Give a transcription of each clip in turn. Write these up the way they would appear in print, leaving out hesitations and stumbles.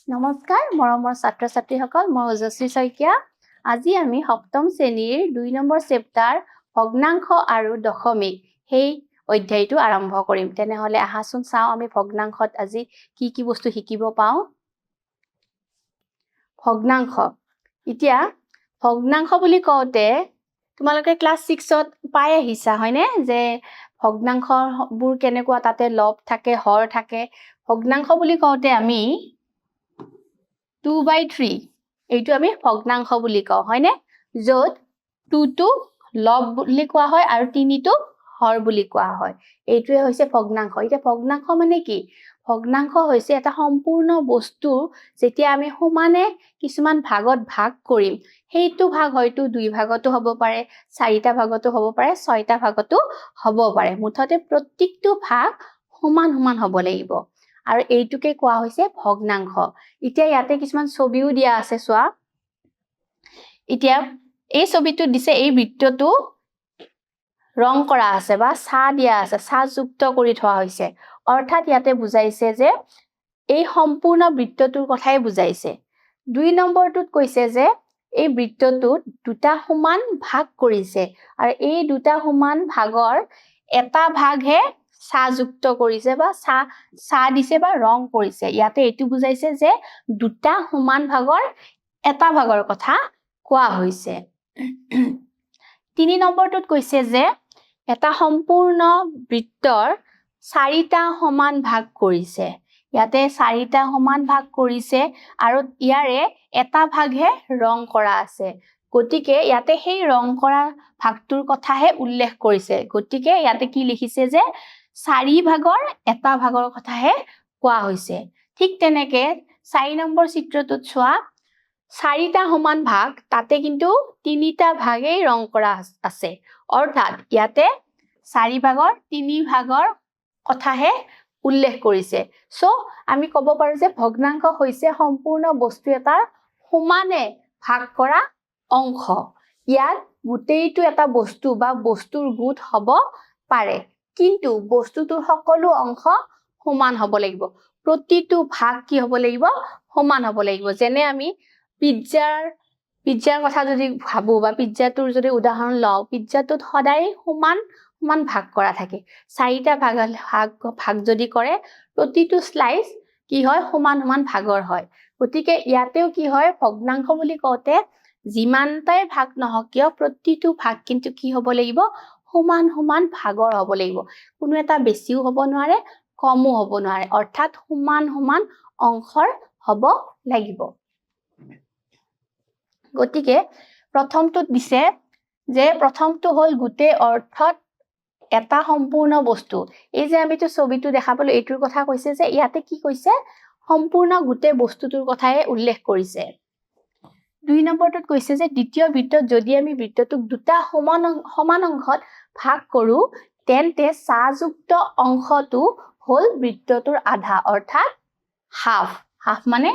নমস্কাৰ মৰমৰ ছাত্ৰ ছাত্ৰীসকল মই ওজস্বী শইকীয়া আজি আমি সপ্তম শ্ৰেণীৰ 2 নম্বৰ চেপ্টাৰ ভগ্নাংশ আৰু দশমিক সেই অধ্যায়টো আৰম্ভ কৰিম তেনেহলে আহাচোন চাও আমি ভগ্নাংশত আজি কি বস্তু শিকিব পাওঁ ভগ্নাংশ এতিয়া ভগ্নাংশ বুলি কওঁতে তোমালোকে ক্লাস 6ত পাই আহিছা হয়নে যে ভগ্নাংশবোৰ কেনেকুৱা তাতে লব থাকে হৰ থাকে ভগ্নাংশ বুলি কওঁতে আমি 2/3 এইটো আমি ভগ্নাংশ বুলি কওঁ হয়নে যত 2 টো লব বুলি কোৱা হয় আৰু 3 টো হৰ বুলি কোৱা হয় এইটোৱে হৈছে ভগ্নাংশ এটা ভগ্নাংশ মানে কি ভগ্নাংশ হৈছে এটা সম্পূৰ্ণ বস্তু যেতিয়া আমি সমানে কিছুমান ভাগত ভাগ কৰিম সেইটো ভাগ হয়তো 2 ভাগতো হ'ব পাৰে 4টা ভাগতো হ'ব পাৰে 6টা ভাগতো হ'ব পাৰে মুঠতে প্ৰত্যেকটো ভাগ সমান সমান হ'ব লাগিব আৰু এইটোকে কোৱা হৈছে ভগ্নাংশ এতিয়া ইয়াতে কিছুমান ছবিও দিয়া আছে সোৱা এতিয়া এই ছবিটো দিছে এই বৃত্তটো ৰং কৰা আছে বা ছা দিয়া আছে ছা যুক্ত কৰি থোৱা হৈছে অৰ্থাৎ ইয়াতে বুজাইছে যে এই সম্পূৰ্ণ বৃত্তটোৰ কথাই বুজাইছে 2 নম্বৰটোত কৈছে যে এই বৃত্তটোত দুটা সমান ভাগ কৰিছে আৰু এই দুটা সমান ভাগৰ এটা ভাগহে ছা যুক্ত কৰিছে বা ছা দিছে বা ৰং কৰিছে ইয়াতে এটো বুজাইছে যে দুটা সমান ভাগৰ এটা ভাগৰ কথা কোৱা হৈছে 3 নম্বৰটোত কৈছে যে এটা সম্পূৰ্ণ বৃত্তৰ 4টা সমান ভাগ কৰিছে ইয়াতে 4টা সমান ভাগ কৰিছে আৰু ইয়াৰে এটা ভাগহে ৰং কৰা আছে গতিকে ইয়াতে সেই ৰং কৰা ভাগটোৰ কথাহে উল্লেখ কৰিছে গতিকে ইয়াতে কি লিখিছে যে 4 ভাগৰ এটা ভাগৰ কথাহে কোৱা হৈছে ঠিক তেনেকে 4 নম্বৰ চিত্ৰটোত চোৱা 4টা সমান ভাগ তাতে কিন্তু 3টা ভাগেই ৰং কৰা আছে অৰ্থাৎ ইয়াতে 4 ভাগৰ 3 ভাগৰ কথাহে উল্লেখ কৰিছে সো আমি ক'ব পাৰো যে ভগ্নাংশ হৈছে সম্পূৰ্ণ বস্তু এটাৰ সমানে ভাগ কৰা অংশ ইয়াত গোটেইটো এটা বস্তু বা বস্তুৰ গুট হ'ব পাৰে কিন্তু বস্তুটোৰ সকলো অংশ সমান হ'ব লাগিব প্ৰতিটো ভাগ কি হ'ব লাগিব সমান হ'ব লাগিব যেনে আমি পিজ্জাৰ কথা যদি ভাবো বা পিজ্জাটোৰ যদি উদাহৰণ লওঁ পিজ্জাটোত সদায় সমান ভাগ কৰা থাকে 4টা ভাগ যদি কৰে প্ৰতিটো স্লাইস কি হয় সমান ভাগৰ হয় গতিকে ইয়াতেও কি হয় ভগ্নাংশ বুলি কওঁতে যিমানটাই ভাগ নহওক কিয় প্ৰতিটো ভাগ কিন্তু কি হ'ব লাগিব সমান ভাগৰ হ'ব লাগিব কোনো এটা বেছিও হ'ব নোৱাৰে কমও হ'ব নোৱাৰে অৰ্থাৎ সমান অংশৰ হ'ব লাগিব গতিকে প্ৰথমটো দিছে যে প্ৰথমটো হ'ল গুটে অৰ্থত এটা সম্পূৰ্ণ বস্তু এই যে আমিটো ছবিটো দেখা পালো এইটোৰ কথা কৈছে যে ইয়াতে কি কৈছে সম্পূৰ্ণ গুটে বস্তুটোৰ কথাই উল্লেখ কৰিছে 2 নম্বৰটোত কৈছে যে দ্বিতীয় বৃত্তত যদি আমি বৃত্তটোক দুটা সমান অংশত ভাগ কৰো তেন্তে ছা যুক্ত অংশটো হ'ল বৃত্তটোৰ আধা অৰ্থাৎ হাফ মানে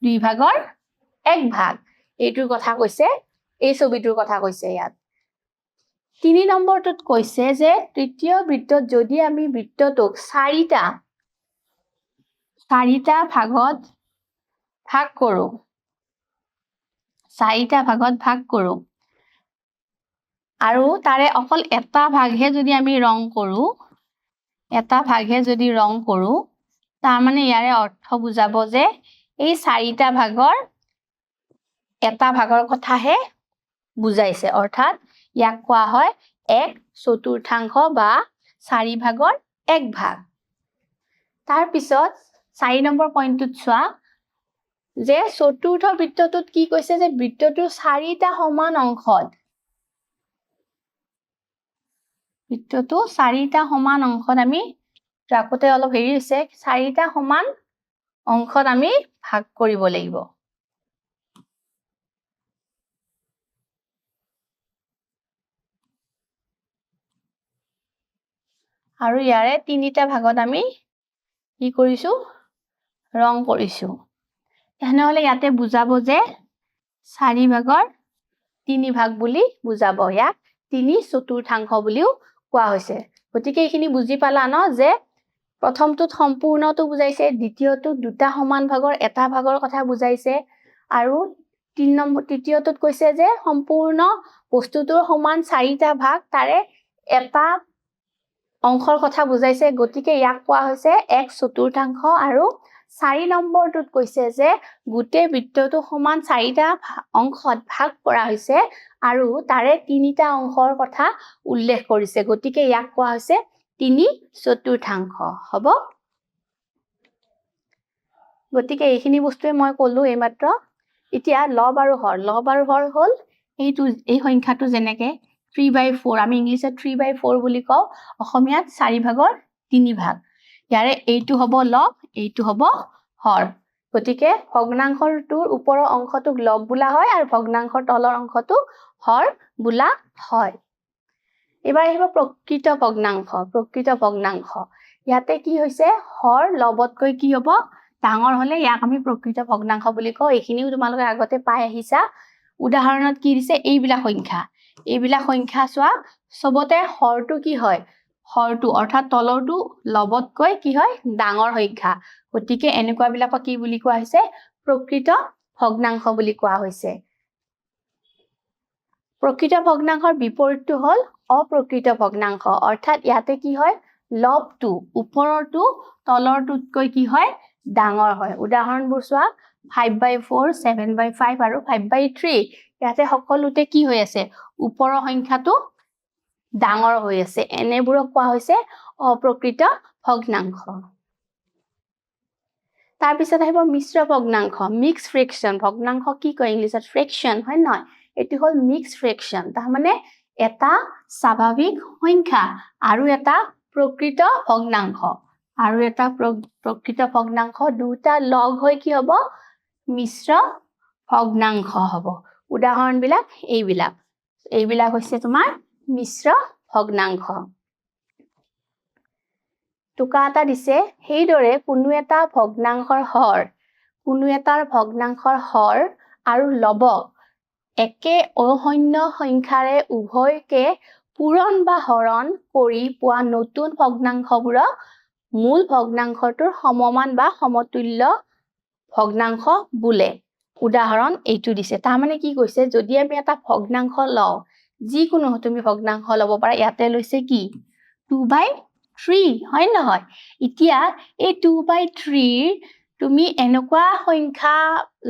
2 ভাগৰ 1 ভাগ এইটোৰ কথা কৈছে এই ছবিটোৰ কথা কৈছে ইয়াত 3 নম্বৰটোত কৈছে যে তৃতীয় বৃত্তত যদি আমি বৃত্তটোক 4টা ভাগত ভাগ কৰো 4টা ভাগত ভাগ কৰো আৰু তাৰে অকল এটা ভাগহে যদি আমি ৰং কৰো তাৰ মানে ইয়াৰে অৰ্থ বুজাব যে এই 4টা ভাগৰ এটা ভাগৰ কথাহে বুজাইছে অৰ্থাৎ ইয়াক কোৱা হয় 1/4 বা 4 ভাগৰ 1 ভাগ তাৰ পিছত 4 নম্বৰ পইণ্টটোত চোৱা যে চতুৰ্থ বৃত্তটোত কি কৈছে যে বৃত্তটোৰ 4টা সমান অংশত আমি ৰাকতে অলপ হেৰি হৈছে 4টা সমান অংশত আমি ভাগ কৰিব লাগিব আৰু ইয়াৰে 3টা ভাগত আমি কি কৰিছো ৰং কৰিছো তেনেহলে ইয়াতে বুজাব যে 4 ভাগৰ 3 ভাগ বুলি বুজাব ইয়াক 3/4 বুলিও কোৱা হৈছে গতিকে এইখিনি বুজি পালা ন যে প্ৰথমটোত সম্পূৰ্ণটো বুজাইছে, দ্বিতীয়টোত দুটা সমান ভাগৰ এটা ভাগৰ কথা বুজাইছে, আৰু তৃতীয়টোত কৈছে যে সম্পূৰ্ণ বস্তুটোৰ সমান চাৰিটা ভাগ তাৰে এটা অংশৰ কথা বুজাইছে, গতিকে ইয়াক কোৱা হৈছে 1/4, আৰু 4 নম্বৰটোত কৈছে যে গোটেই বৃত্তটো সমান চাৰিটা অংশত ভাগ কৰা হৈছে আৰু তাৰে তিনিটা অংশৰ কথা উল্লেখ কৰিছে, গতিকে ইয়াক কোৱা হৈছে 3/4 হ'ব। গতিকে এইখিনি বস্তুৱে মই ক'লো এইমাত্ৰ। এতিয়া লব আৰু হৰ হ'ল এই সংখ্যাটো যেনেকে 3/4, আমি ইংলিছত 3/4 বুলি কওঁ, অসমীয়াত 4 ভাগৰ 3 ভাগ। ইয়াৰে এইটো হ'ব লব, এইটো হ'ব হৰ। গতিকে ভগ্নাংশটোৰ ওপৰৰ অংশটোক লব বোলা হয় আৰু ভগ্নাংশৰ তলৰ অংশটোক হৰ বোলা হয়। এবাৰ আহিব প্ৰকৃত ভগ্নাংশ। ইয়াতে কি হৈছে, হৰ লবতকৈ কি হ'ব, ডাঙৰ হলে ইয়াক আমি প্ৰকৃত ভগ্নাংশ বুলি কওঁ। এইখিনিও তোমালোকে আগতে পাই আহিছা। উদাহৰণত কি দিছে, এইবিলাক সংখ্যা চোৱা, চবতে হৰটো কি হয়, হৰটো অৰ্থাৎ তলৰটো লবতকৈ কি হয়, ডাঙৰ সংখ্যা। গতিকে এনেকুৱা বিলাকক কি বুলি কোৱা হৈছে, প্ৰকৃত ভগ্নাংশ বুলি কোৱা হৈছে। প্ৰকৃত ভগ্নাংশৰ বিপৰীতটো হ'ল অপ্ৰকৃত ভগ্নাংশ, অৰ্থাৎ ইয়াতে কি হয়, লবটো ওপৰৰটো তলৰটোতকৈ কি হয়, ডাঙৰ হয়। উদাহৰণবোৰ চোৱা, 5/4, 7/5 আৰু 5/3। ইয়াতে সকলোতে কি হৈ আছে, ওপৰৰ সংখ্যাটো ডাঙৰ হৈ আছে। এনেবোৰক কোৱা হৈছে অপ্ৰকৃত ভগ্নাংশ। তাৰপিছত আহিব মিশ্ৰ ভগ্নাংশ, মিক্স ফ্ৰেকশন। ভগ্নাংশ কি কয় ইংলিছত, ফ্ৰেকশন, হয় নহয়? এটো হল মিক্স ফ্ৰেকশন, তাৰমানে এটা স্বাভাৱিক সংখ্যা আৰু এটা প্ৰকৃত ভগ্নাংশ দুটা লগ হৈ কি হ'ব, মিশ্ৰ ভগ্নাংশ হ'ব। উদাহৰণ বিলাক এইবিলাক হৈছে তোমাৰ মিশ্ৰ ভগ্নাংশ। টোকা এটা দিছে, সেইদৰে কোনো এটাৰ ভগ্নাংশৰ হৰ আৰু লবক একে অশূন্য সংখ্যাৰে উভয়কে পূৰণ বা হৰণ কৰি পোৱা নতুন ভগ্নাংশবোৰক মূল ভগ্নাংশটোৰ সমমান বা সমতুল্য ভগ্নাংশ বোলে। উদাহৰণ এইটো দিছে, তাৰমানে কি কৈছে, যদি আমি এটা ভগ্নাংশ লওঁ, যিকোনো তুমি ভগ্নাংশ ল'ব পাৰা, ইয়াতে লৈছে কি 2/3, হয় নহয়? এতিয়া এই 2/3 তুমি এনেকুৱা সংখ্যা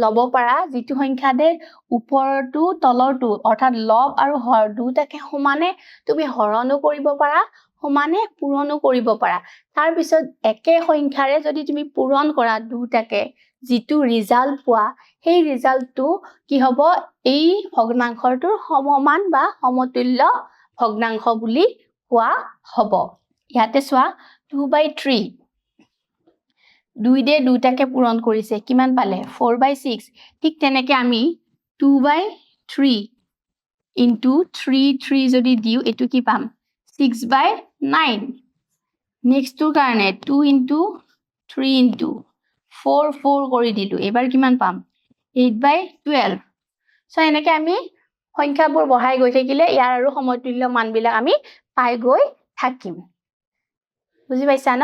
ল'ব পাৰা যিটো সংখ্যাতে ওপৰটো তলৰটো অৰ্থাৎ লব আৰু হৰ দুটাকে সমানে তুমি হৰণো কৰিব পাৰা, সমানে পূৰণো কৰিব পাৰা। তাৰ পিছত একে সংখ্যাৰে যদি তুমি পূৰণ কৰা দুটাকে, যিটো ৰিজাল্ট পোৱা, সেই ৰিজাল্টটো কি হ'ব, এই ভগ্নাংশটোৰ সমমান বা সমতুল্য ভগ্নাংশ বুলি কোৱা হ'ব। ইয়াতে চোৱা, 2/3 2 দুটাকে পূৰণ কৰিছে, কিমান পালে, 4/6। ঠিক তেনেকে আমি 2/3 into 3 যদি দিওঁ, এইটো কি পাম, 6/9। নেক্সটটোৰ কাৰণে 2 into 3 into 4 কৰি দিলো, এবাৰ কিমান পাম, 8/12। সো এনেকে আমি সংখ্যাবোৰ বঢ়াই গৈ থাকিলে ইয়াৰ আৰু সমতুল্য মানবিলাক আমি পাই গৈ থাকিম। বুজি পাইছা ন?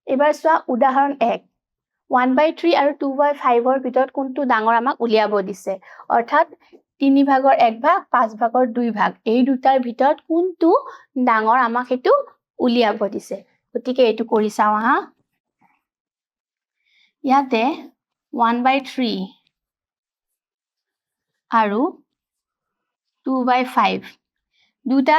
এবাৰ চোৱা উদাহৰণ 1, 1/3 আৰু 2/5ৰ ভিতৰত কোনটো ডাঙৰ আমাক উলিয়াব দিছে, অৰ্থাৎ 3 ভাগৰ 1 ভাগ, 5 ভাগৰ 2 ভাগ, এই দুটাৰ ভিতৰত কোনটো ডাঙৰ আমাক সেইটো উলিয়াব দিছে। গতিকে এইটো কৰি চাওঁ আহা। ইয়াতে 1/3 আৰু 2/5 দুটা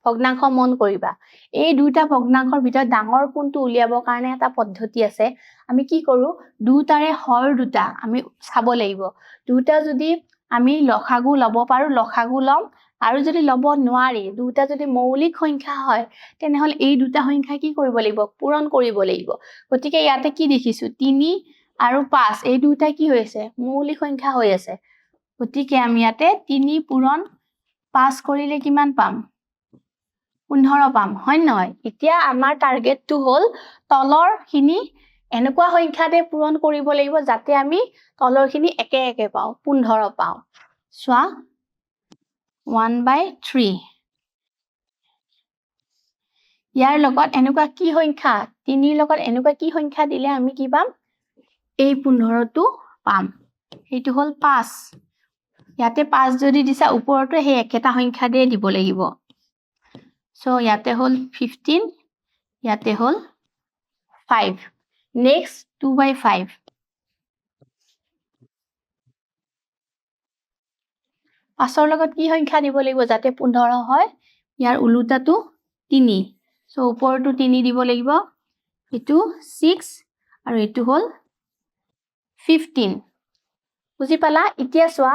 ভগ্নাংশ মন কৰিবা। এই দুটা ভগ্নাংশৰ ভিতৰত ডাঙৰ কোনটো উলিয়াবৰ কাৰণে এটা পদ্ধতি আছে। আমি কি কৰো, দুটাৰে হৰ দুটা আমি চাব লাগিব। দুটা যদি আমি লসাগু ল'ব পাৰো, লসাগু ল'ম, আৰু যদি ল'ব নোৱাৰি, দুটা যদি মৌলিক সংখ্যা হয়, তেনেহলে এই দুটা সংখ্যা কি কৰিব লাগিব, পূৰণ কৰিব লাগিব। গতিকে ইয়াতে কি দেখিছো, 3 আৰু 5 এই দুটা কি হৈ আছে, মৌলিক সংখ্যা হৈ আছে। গতিকে আমি ইয়াতে 3 পূৰণ 5 কৰিলে কিমান পাম, 15 পাম, হয় নহয়? এতিয়া আমাৰ টাৰ্গেটটো হ'ল তলৰ খিনি এনেকুৱা সংখ্যাতে পূৰণ কৰিব লাগিব যাতে আমি তলৰ খিনি একে একে পাওঁ, 15 পাওঁ। চোৱা 1/3 ইয়াৰ লগত এনেকুৱা কি সংখ্যা 3ৰ লগত এনেকুৱা কি সংখ্যা দিলে আমি কি পাম এই 15টো পাম এইটো হল 5 ইয়াতে 5 যদি দিছা ওপৰটো সেই একেটা সংখ্যা দিয়ে দিব লাগিব সো ইয়াতে হল 15 ইয়াতে হল 5 নেক্সট 2/5 5ৰ লগত কি সংখ্যা দিব লাগিব যাতে 15 হয় ইয়াৰ উলুটাটো 3 সো ওপৰটো 3 দিব লাগিব এটো 6 আৰু এটো হল 15 বুজি পালা এতিয়া সোৱা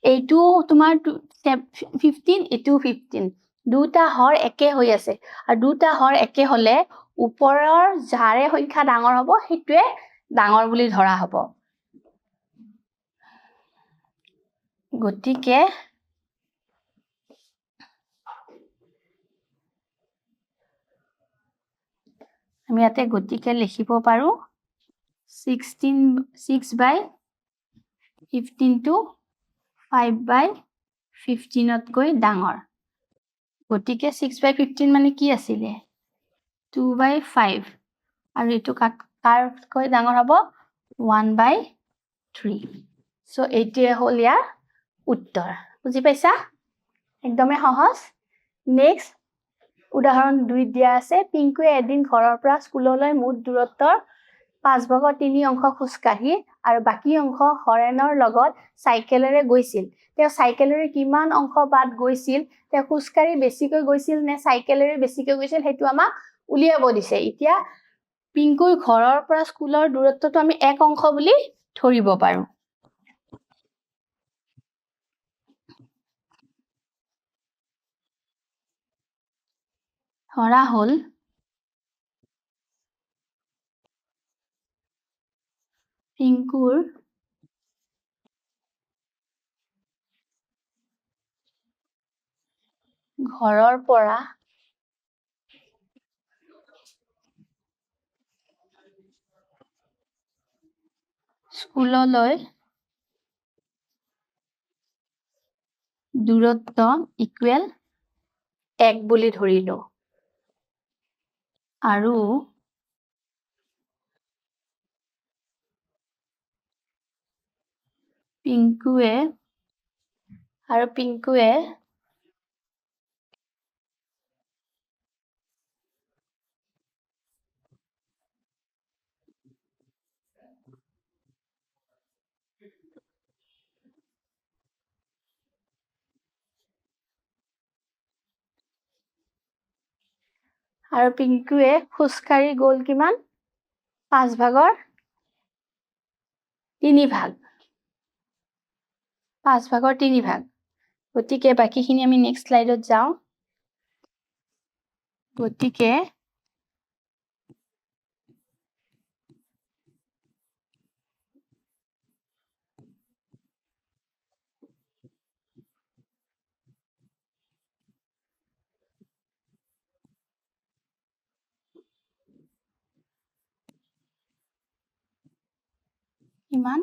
এইটো তোমাৰ 15 এটো 15 দুটা হৰ একে হৈ আছে আৰু দুটা হৰ একে হলে ওপৰৰ যাৰে সংখ্যা ডাঙৰ হ'ব হেতুৱে ডাঙৰ বুলি ধৰা হ'ব গতিকে আমি ইয়াতে গতিকে লিখিব পাৰো 6/15 to 5/15 তকৈ ডাঙৰ গতিকে 6/15 মানে কি আছিল 2/5 আৰু এটো কৈ ডাঙৰ হ'ব 1/3 সো এইটোৱে হল ইয়াৰ উত্তৰ বুজি পাইছা একদমে সহজ নেক্সট উদাহৰণ 2 দিয়া আছে পিংকুৱে এদিন ঘৰৰ পৰা স্কুললৈ মুঠ দূৰত্বৰ 5/3 অংশ খুজকাঢ়ি আৰু বাকি অংশ হৰেনৰ লগত সাইকেলেৰে গৈছিল তেওঁ সাইকেলেৰে কিমান অংশ বাদ গৈছিল তেওঁ খুজকাঢ়ি বেছিকৈ গৈছিল নে সাইকেলেৰে বেছিকৈ গৈছিল হেতু আমাক উলিয়াব দিছে এতিয়া পিংকুৰ ঘৰৰ পৰা স্কুলৰ দূৰত্বটো আমি 1 অংশ বুলি ধৰিব পাৰো ধৰা হল পিংকুৰ ঘৰৰ পৰা স্কুললৈ দূৰত্ব ইকুৱেল 1 বুলি ধৰিলো আৰু পিংকুৱে খুজকাঢ়ি গ'ল কিমান 5/3 ভাগ 5/3 ভাগ গতিকে বাকিখিনি আমি নেক্সট স্লাইডত যাও গতিকে ইমান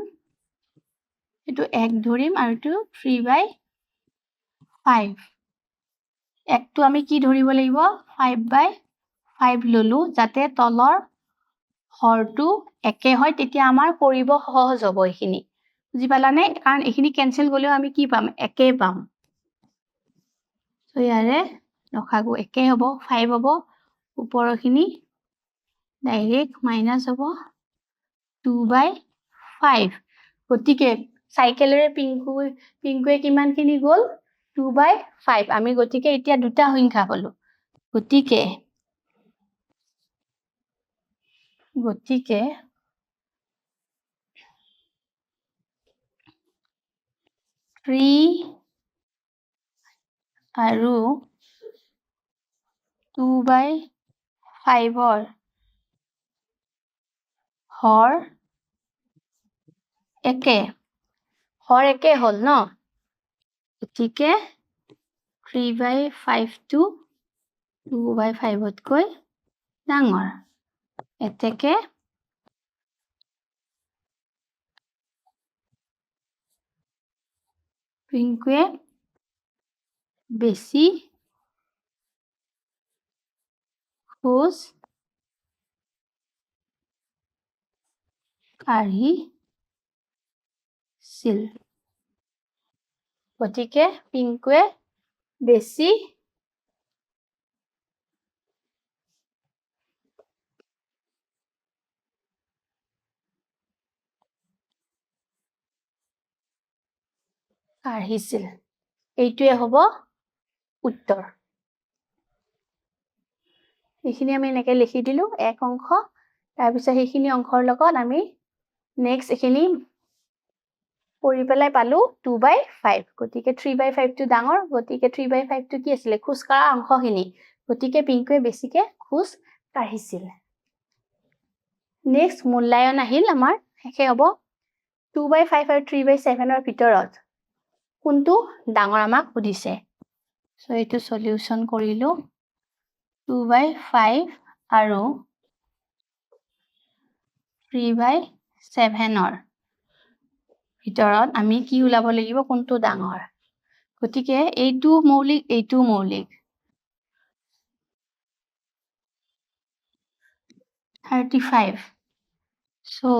এটো 1 ধৰিম আৰু এটো 3/5 একটো আমি কি ধৰিব লাগিব 5/5 ললো যাতে তলৰ হৰটো একে হয় তেতিয়া আমাৰ কৰিব সহজ হ'ব এখিনি বুজি পালানে কাৰণ এখিনি কেনসেল গলেও আমি কি পাম একে পাম সো ইয়াৰে লখাগু একে হ'ব 5 হ'ব ওপৰখিনি ডাইৰেক্ট মাইনাস হ'ব 2/5 গতিকে সাইকেলেৰে পিংকুৱে কিমানখিনি গ'ল 2/5 আমি গতিকে এতিয়া দুটা সংখ্যা পালো গতিকে 3 আৰু 2/5 হৰ একে হল ন গতিকে 3/5 টো 2/5 তকৈ ডাঙৰ এতেকে পিংকুৱে বেছি খোজ কাঢ়িছিল। গতিকে পিংকুৱে বেছি কাঢ়িছিল। এইটোৱে হ'ব উত্তৰ। এইখিনি আমি এনেকৈ লিখি দিলোঁ এক অংশ। তাৰপিছত সেইখিনি অংশৰ লগত আমি নেক্সট এইখিনি কৰি পেলাই পালোঁ 2/5। গতিকে 3/5টো ডাঙৰ। গতিকে 3/5টো কি আছিলে? খোজকঢ়া অংশখিনি। গতিকে পিংকুৱে বেছিকৈ খোজ কাঢ়িছিল। নেক্সট মূল্যায়ন আহিল আমাৰ। শেষে হ'ব 2/5 আৰু 3/7ৰ ভিতৰত কোনটো ডাঙৰ আমাক সুধিছে। চ' এইটো সলিউশ্যন কৰিলোঁ। 2/5 আৰু 3/7ৰ ভিতৰত আমি কি ওলাব লাগিব? কোনটো ডাঙৰ? গতিকে এইটো মৌলিক, এইটো মৌলিক। 35. So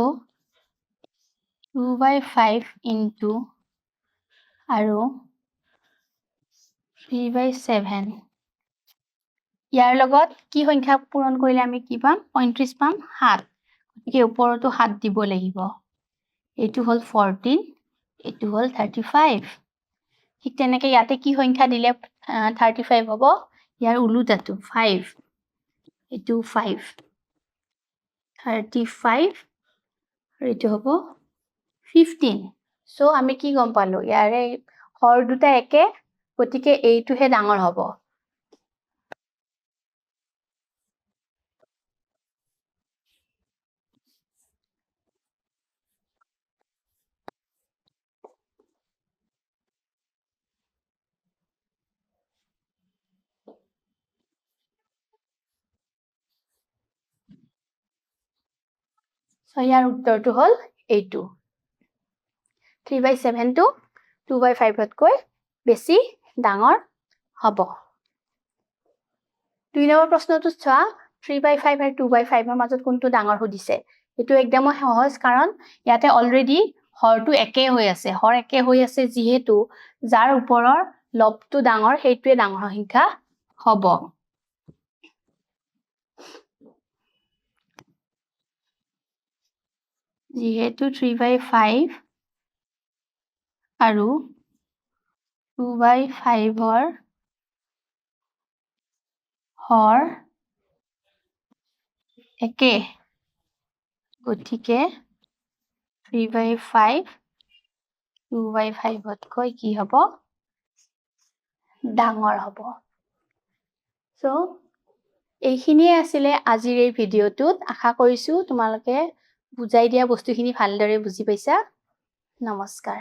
2/5 into আৰু 3/7 ইয়াৰ লগত কি সংখ্যা পূৰণ কৰিলে আমি কি পাম? 35 পাম, 7। গতিকে ওপৰতো 7 দিব লাগিব। এইটো হ'ল 14, এইটো হ'ল 35। ঠিক তেনেকৈ ইয়াতে কি সংখ্যা দিলে 35 হ'ব? ইয়াৰ ওলোটাটো 5। এইটো 5, 35 আৰু এইটো হ'ব 15। চ' আমি কি গম পালোঁ? ইয়াৰে হৰ দুটা একে, গতিকে এইটোহে ডাঙৰ হ'ব। চ' ইয়াৰ উত্তৰটো হ'ল এইটো। 3/7টো 2/5তকৈ বেছি ডাঙৰ হ'ব। 2 নম্বৰ প্ৰশ্নটো চোৱা। 3/5 আৰু 2/5ৰ মাজত কোনটো ডাঙৰ সুধিছে। এইটো একদম সহজ, কাৰণ ইয়াতে অলৰেডি হৰটো একে হৈ আছে। হৰ একে হৈ আছে যিহেতু যাৰ ওপৰৰ লবটো ডাঙৰ সেইটোৱে ডাঙৰ সংখ্যা হ'ব। যিহেতু 3/5 আৰু 2/5ৰ হৰ একে, গতিকে 3/5 2/5তকৈ কি হ'ব? ডাঙৰ হ'ব। চ' এইখিনিয়ে আছিলে আজিৰ এই ভিডিঅ'টোত। আশা কৰিছোঁ তোমালোকে বুজাই দিয়া বস্তুখিনি ভালদৰে বুজি পাইছা। নমস্কাৰ।